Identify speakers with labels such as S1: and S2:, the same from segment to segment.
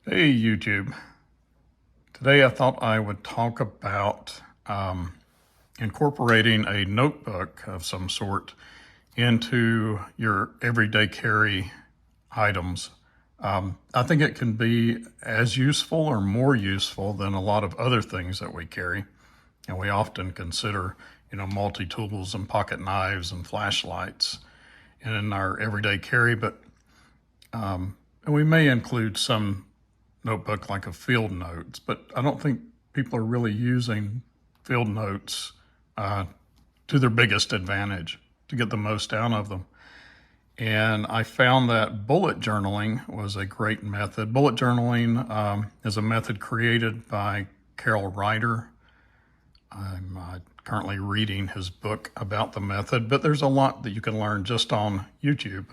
S1: Hey YouTube. Today I thought I would talk about incorporating a notebook of some sort into your everyday carry items. I think it can be as useful or more useful than a lot of other things that we carry. And we often consider, multi-tools and pocket knives and flashlights in our everyday carry, but and we may include some notebook like a field notes, but I don't think people are really using field notes uh, to their biggest advantage to get the most out of them. And I found that bullet journaling was a great method. Bullet journaling is a method created by Carol Ryder. I'm currently reading his book about the method, but there's a lot that you can learn just on YouTube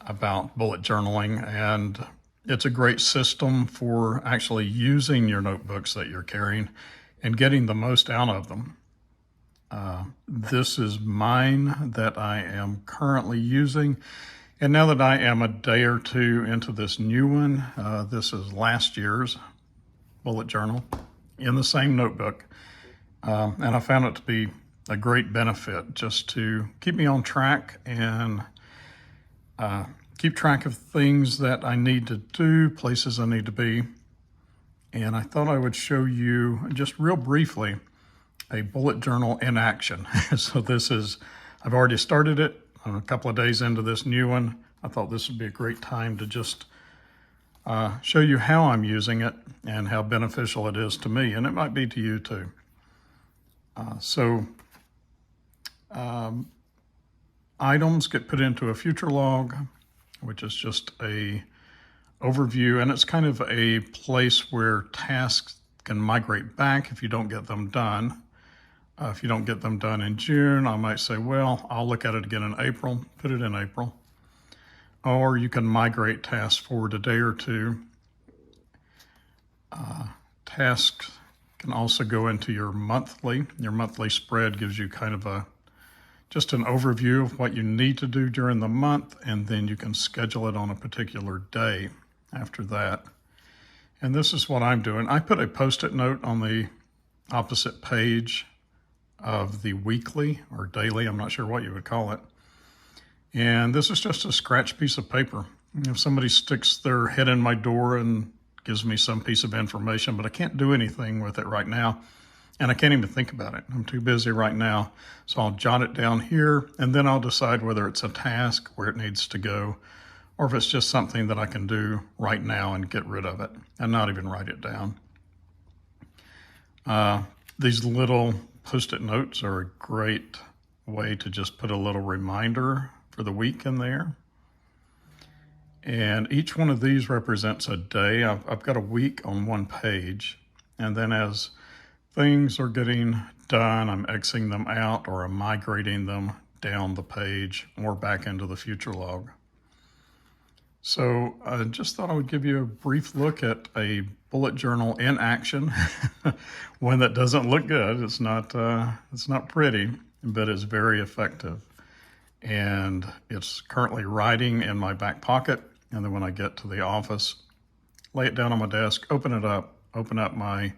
S1: about bullet journaling, and it's a great system for actually using your notebooks that you're carrying and getting the most out of them. This is mine that I am currently using. And now that I am a day or two into this new one, this is last year's bullet journal in the same notebook. And I found it to be a great benefit just to keep me on track and keep track of things that I need to do, places I need to be. And I thought I would show you just real briefly a bullet journal in action. So I've already started it. I'm a couple of days into this new one. I thought this would be a great time to just show you how I'm using it and how beneficial it is to me, and it might be to you too. Items get put into a future log, which is just a overview, and it's kind of a place where tasks can migrate back if you don't get them done. If you don't get them done in June, I might say, well, I'll look at it again in April, put it in April. Or you can migrate tasks forward a day or two. Tasks can also go into your monthly. Your monthly spread gives you kind of just an overview of what you need to do during the month, and then you can schedule it on a particular day after that. And this is what I'm doing. I put a Post-it note on the opposite page of the weekly or daily, I'm not sure what you would call it. And this is just a scratch piece of paper. If somebody sticks their head in my door and gives me some piece of information, but I can't do anything with it right now, and I can't even think about it. I'm too busy right now. So I'll jot it down here, and then I'll decide whether it's a task, where it needs to go, or if it's just something that I can do right now and get rid of it and not even write it down. These little Post-it notes are a great way to just put a little reminder for the week in there. And each one of these represents a day. I've got a week on one page, and then as things are getting done, I'm Xing them out or I'm migrating them down the page or back into the future log. So I just thought I would give you a brief look at a bullet journal in action. One that doesn't look good. It's not pretty, but it's very effective. And it's currently writing in my back pocket. And then when I get to the office, lay it down on my desk, open up my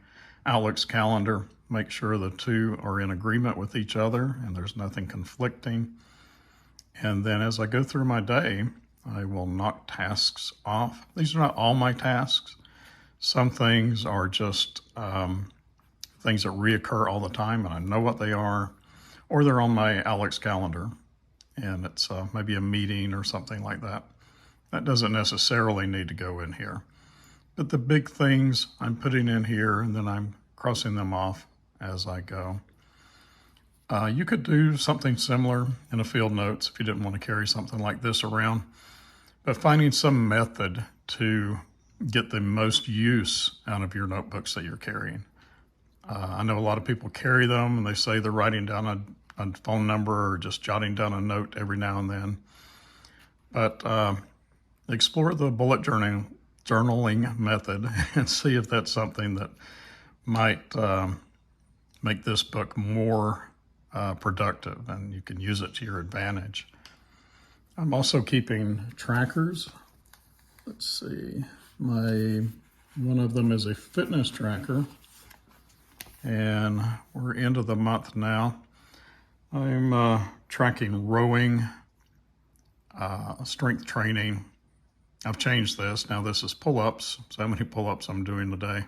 S1: Outlook's calendar, make sure the two are in agreement with each other and there's nothing conflicting. And then as I go through my day, I will knock tasks off. These are not all my tasks. Some things are just things that reoccur all the time and I know what they are, or they're on my Outlook's calendar and it's maybe a meeting or something like that. That doesn't necessarily need to go in here. But the big things I'm putting in here and then I'm crossing them off as I go. You could do something similar in a field notes if you didn't want to carry something like this around, but finding some method to get the most use out of your notebooks that you're carrying. I know a lot of people carry them and they say they're writing down a phone number or just jotting down a note every now and then. But explore the bullet journaling method and see if that's something that might make this book more productive and you can use it to your advantage. I'm also keeping trackers. Let's see. one of them is a fitness tracker, and we're into the month now. I'm tracking rowing, strength training. I've changed this. Now this is pull-ups, so how many pull-ups I'm doing today,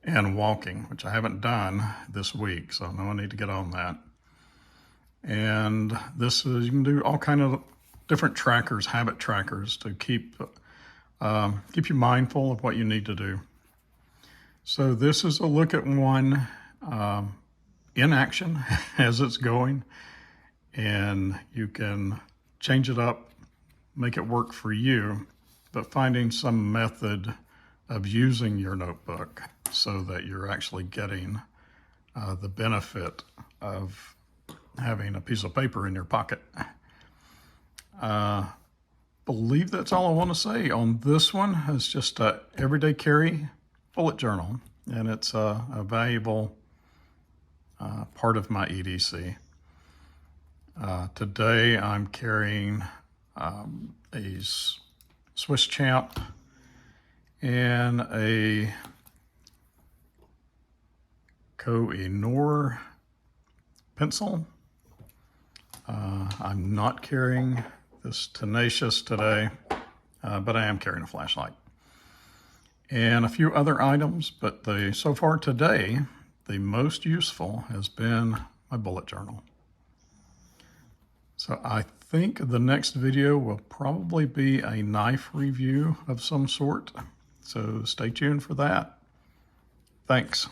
S1: and walking, which I haven't done this week, so I know I need to get on that. And this is, you can do all kind of different trackers, habit trackers, to keep you mindful of what you need to do. So this is a look at one in action as it's going, and you can change it up, make it work for you, but finding some method of using your notebook so that you're actually getting the benefit of having a piece of paper in your pocket. Believe that's all I want to say on this one. It's just a everyday carry bullet journal, and it's a valuable part of my EDC. Today I'm carrying a Swiss Champ and a Koh-i-Noor pencil. I'm not carrying this Tenacious today, but I am carrying a flashlight and a few other items. But so far today, the most useful has been my bullet journal. So I think the next video will probably be a knife review of some sort. So stay tuned for that. Thanks.